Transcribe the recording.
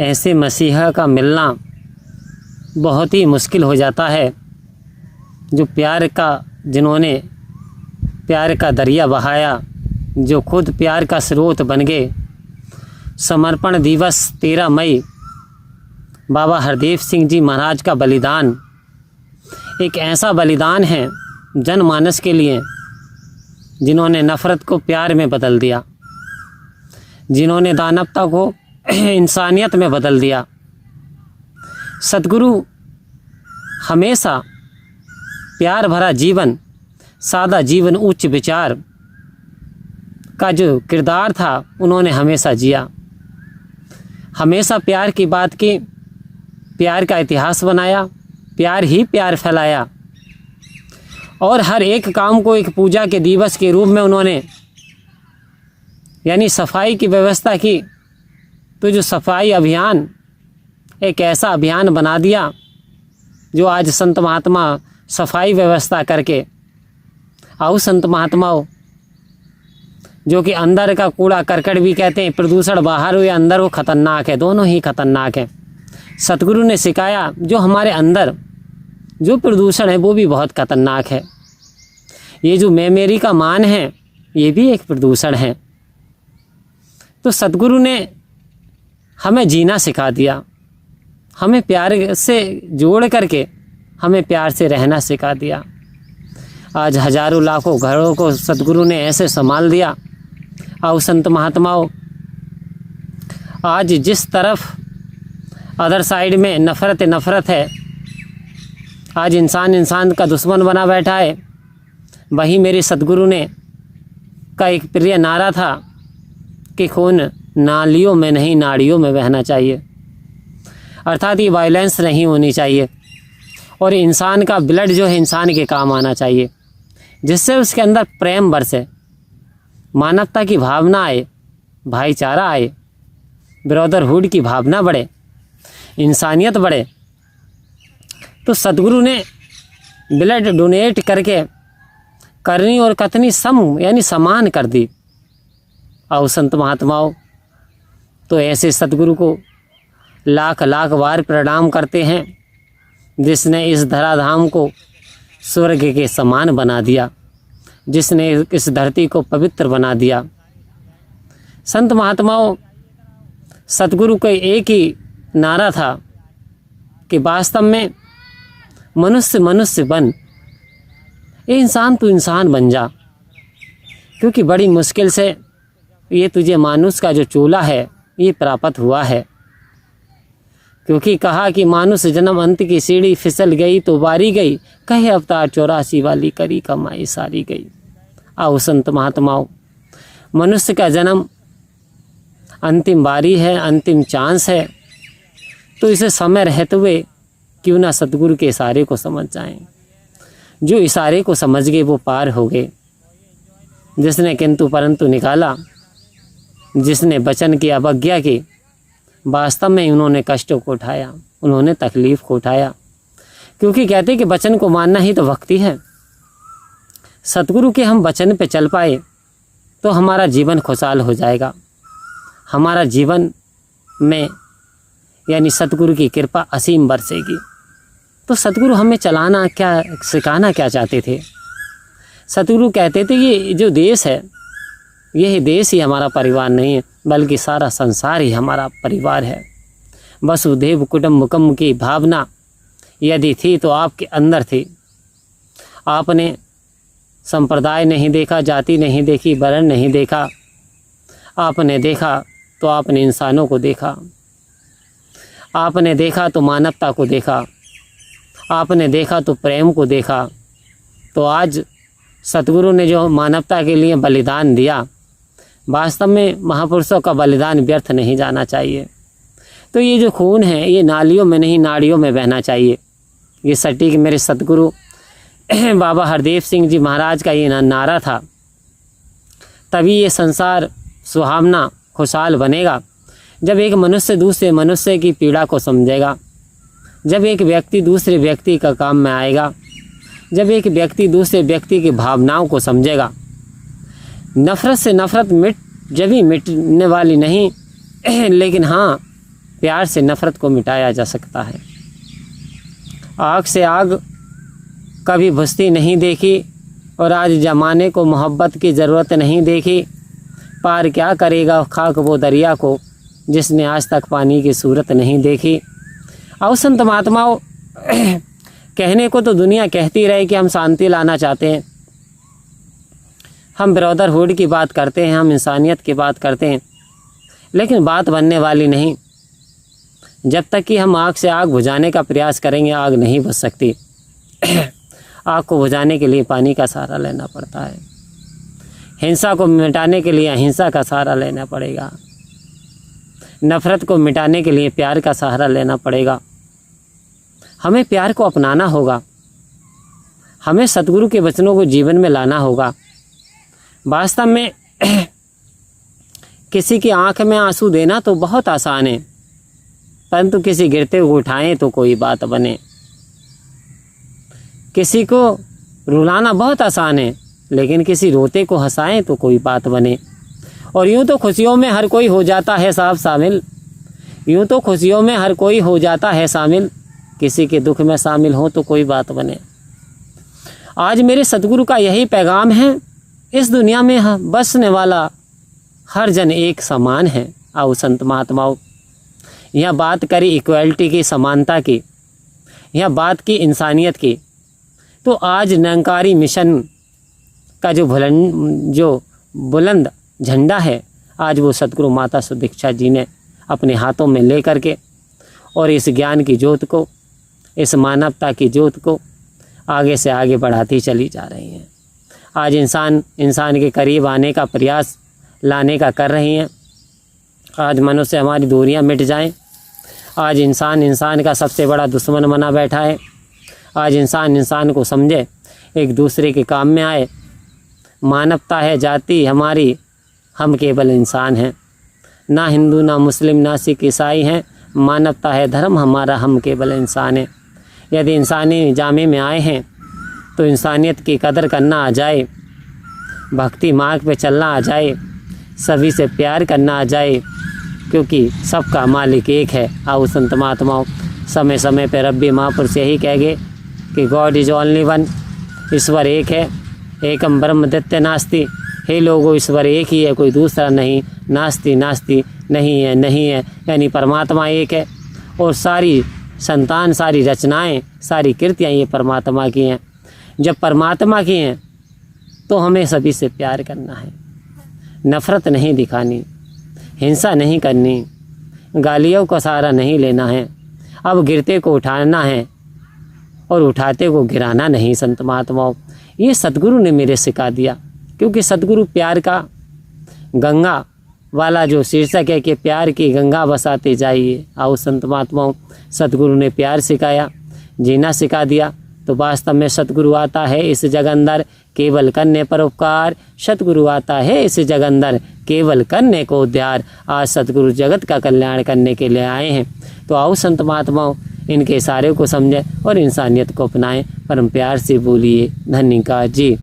ऐसे मसीहा का मिलना बहुत ही मुश्किल हो जाता है, जो जिन्होंने प्यार का दरिया बहाया, जो खुद प्यार का स्रोत बन गए। समर्पण दिवस 13 मई बाबा हरदेव सिंह जी महाराज का बलिदान एक ऐसा बलिदान है जनमानस के लिए, जिन्होंने नफ़रत को प्यार में बदल दिया, जिन्होंने दानवता को इंसानियत में बदल दिया। सतगुरु हमेशा प्यार भरा जीवन, सादा जीवन, उच्च विचार का जो किरदार था उन्होंने हमेशा जिया। हमेशा प्यार की बात की, प्यार का इतिहास बनाया, प्यार ही प्यार फैलाया और हर एक काम को एक पूजा के दिवस के रूप में उन्होंने यानी सफाई की व्यवस्था की। तो जो सफाई अभियान एक ऐसा अभियान बना दिया, जो आज संत महात्मा सफाई व्यवस्था करके आओ संत महात्माओं, जो कि अंदर का कूड़ा करकट भी कहते हैं, प्रदूषण बाहर हो या अंदर हो खतरनाक है, दोनों ही खतरनाक है। सतगुरु ने सिखाया जो हमारे अंदर जो प्रदूषण है वो भी बहुत खतरनाक है। ये जो मैं मेरी का मान है ये भी एक प्रदूषण है। तो सतगुरु ने हमें जीना सिखा दिया, हमें प्यार से जोड़ करके हमें प्यार से रहना सिखा दिया। आज हजारों लाखों घरों को सतगुरु ने ऐसे संभाल दिया। आओ संत महात्माओं, आज जिस तरफ अदर साइड में नफ़रत है, आज इंसान का दुश्मन बना बैठा है, वही मेरे सतगुरु ने का एक प्रिय नारा था कि खून नालियों में नहीं नाड़ियों में बहना चाहिए। अर्थात ये वायलेंस नहीं होनी चाहिए और इंसान का ब्लड जो है इंसान के काम आना चाहिए, जिससे उसके अंदर प्रेम बरसे, मानवता की भावना आए, भाईचारा आए, ब्रदरहुड की भावना बढ़े, इंसानियत बढ़े। तो सतगुरु ने ब्लड डोनेट करके करनी और कथनी यानी समान कर दी। आओ संत महात्माओं, तो ऐसे सतगुरु को लाख लाख बार प्रणाम करते हैं, जिसने इस धराधाम को स्वर्ग के समान बना दिया, जिसने इस धरती को पवित्र बना दिया। संत महात्माओं, सतगुरु का एक ही नारा था कि वास्तव में मनुष्य बन, ये इंसान तू इंसान बन जा, क्योंकि बड़ी मुश्किल से ये तुझे मानुष का जो चोला है ये प्राप्त हुआ है। क्योंकि कहा कि मानुष जन्म अंत की सीढ़ी, फिसल गई तो बारी गई, कहे अवतार 84 वाली, करी कमाई सारी गई। आओ संत महात्माओं, मनुष्य का जन्म अंतिम बारी है, अंतिम चांस है, तो इसे समय रहते हुए क्यों ना सतगुरु के इशारे को समझ जाएं। जो इशारे को समझ गए वो पार हो गए। जिसने किंतु परंतु निकाला, जिसने वचन की अवज्ञा की, वास्तव में उन्होंने कष्टों को उठाया, उन्होंने तकलीफ़ को उठाया। क्योंकि कहते कि वचन को मानना ही तो भक्ति है। सतगुरु के हम वचन पे चल पाए तो हमारा जीवन खुशहाल हो जाएगा। हमारा जीवन में यानी सतगुरु की कृपा असीम बरसेगी। तो सतगुरु हमें सिखाना क्या चाहते थे? सतगुरु कहते थे ये जो देश है, यह देश ही हमारा परिवार नहीं है, बल्कि सारा संसार ही हमारा परिवार है। वसुधैव कुटुम्बकम की भावना यदि थी तो आपके अंदर थी। आपने संप्रदाय नहीं देखा, जाति नहीं देखी, वर्ण नहीं देखा, आपने देखा तो आपने इंसानों को देखा, आपने देखा तो मानवता को देखा, आपने देखा तो प्रेम को देखा। तो आज सतगुरु ने जो मानवता के लिए बलिदान दिया, वास्तव में महापुरुषों का बलिदान व्यर्थ नहीं जाना चाहिए। तो ये जो खून है ये नालियों में नहीं नाड़ियों में बहना चाहिए। ये सटीक मेरे सतगुरु बाबा हरदेव सिंह जी महाराज का ये नारा था। तभी ये संसार सुहावना खुशहाल बनेगा जब एक मनुष्य दूसरे मनुष्य की पीड़ा को समझेगा, जब एक व्यक्ति दूसरे व्यक्ति का काम में आएगा, जब एक व्यक्ति दूसरे व्यक्ति की भावनाओं को समझेगा। नफ़रत से नफ़रत मिटने वाली नहीं, लेकिन हाँ प्यार से नफ़रत को मिटाया जा सकता है। आग से आग कभी बुझती नहीं देखी और आज ज़माने को मोहब्बत की ज़रूरत नहीं देखी। पार क्या करेगा खाक वो दरिया को जिसने आज तक पानी की सूरत नहीं देखी। और संत महात्माओं, कहने को तो दुनिया कहती रहे कि हम शांति लाना चाहते हैं, हम ब्रदरहुड की बात करते हैं, हम इंसानियत की बात करते हैं, लेकिन बात बनने वाली नहीं। जब तक कि हम आग से आग बुझाने का प्रयास करेंगे, आग नहीं बुझ सकती। आग को बुझाने के लिए पानी का सहारा लेना पड़ता है। हिंसा को मिटाने के लिए अहिंसा का सहारा लेना पड़ेगा। नफ़रत को मिटाने के लिए प्यार का सहारा लेना पड़ेगा। हमें प्यार को अपनाना होगा। हमें सतगुरु के वचनों को जीवन में लाना होगा। वास्तव में किसी की आंख में आंसू देना तो बहुत आसान है, परंतु किसी गिरते हुए उठाएं तो कोई बात बने। किसी को रुलाना बहुत आसान है, लेकिन किसी रोते को हंसाएं तो कोई बात बने। और यूँ तो खुशियों में हर कोई हो जाता है साहब शामिल, यूँ तो खुशियों में हर कोई हो जाता है शामिल, किसी के दुख में शामिल हो तो कोई बात बने। आज मेरे सतगुरु का यही पैगाम है, इस दुनिया में बसने वाला हर जन एक समान है। आओ संत महात्माओं, यह बात करी इक्वलिटी की, समानता की, यह बात की इंसानियत की, तो आज निरंकारी मिशन का जो बुलंद झंडा है, आज वो सतगुरु माता सुदीक्षा जी ने अपने हाथों में ले करके और इस ज्ञान की ज्योत को, इस मानवता की ज्योत को आगे से आगे बढ़ाती चली जा रही हैं। आज इंसान के करीब आने का प्रयास लाने का कर रही हैं। आज मनुष्य हमारी दूरियां मिट जाएं। आज इंसान का सबसे बड़ा दुश्मन बना बैठा है। आज इंसान को समझे, एक दूसरे के काम में आए। मानवता है जाति हमारी, हम केवल इंसान हैं। ना हिंदू, ना मुस्लिम, ना सिख, ईसाई हैं। मानवता है धर्म हमारा, हम केवल इंसान हैं। यदि इंसानी जामे में आए हैं तो इंसानियत की कदर करना आ जाए, भक्ति मार्ग पे चलना आ जाए, सभी से प्यार करना आ जाए, क्योंकि सबका मालिक एक है। आओ संत महात्माओं, समय समय पर रब्बी महापुरुष यही कह गए कि गॉड इज ओनली वन, ईश्वर एक है। एकम ब्रह्म द्वितीय नास्ति। हे लोगों, ईश्वर एक ही है, कोई दूसरा नहीं। नास्ति नास्ति, नहीं है नहीं है, यानी परमात्मा एक है। और सारी संतान, सारी रचनाएं, सारी कृतियाँ ये परमात्मा की हैं। जब परमात्मा की हैं तो हमें सभी से प्यार करना है, नफ़रत नहीं दिखानी, हिंसा नहीं करनी, गालियों का सहारा नहीं लेना है। अब गिरते को उठाना है और उठाते को गिराना नहीं। संत महात्माओं, ये सतगुरु ने मेरे सिखा दिया, क्योंकि सतगुरु प्यार का गंगा वाला जो शीर्षक है कि प्यार की गंगा बसाते जाइए। आओ संत महात्माओं, सतगुरु ने प्यार सिखाया, जीना सिखा दिया। तो वास्तव में सतगुरु आता है इस जग अंदर केवल करने पर उपकार, सतगुरु आता है इस जग अंदर केवल करने को उद्धार। आज सतगुरु जगत का कल्याण करने के लिए आए हैं। तो आओ संत महात्माओं, इनके इशारे को समझें और इंसानियत को अपनाएं। परम प्यार से बोलिए धन्यवाद जी।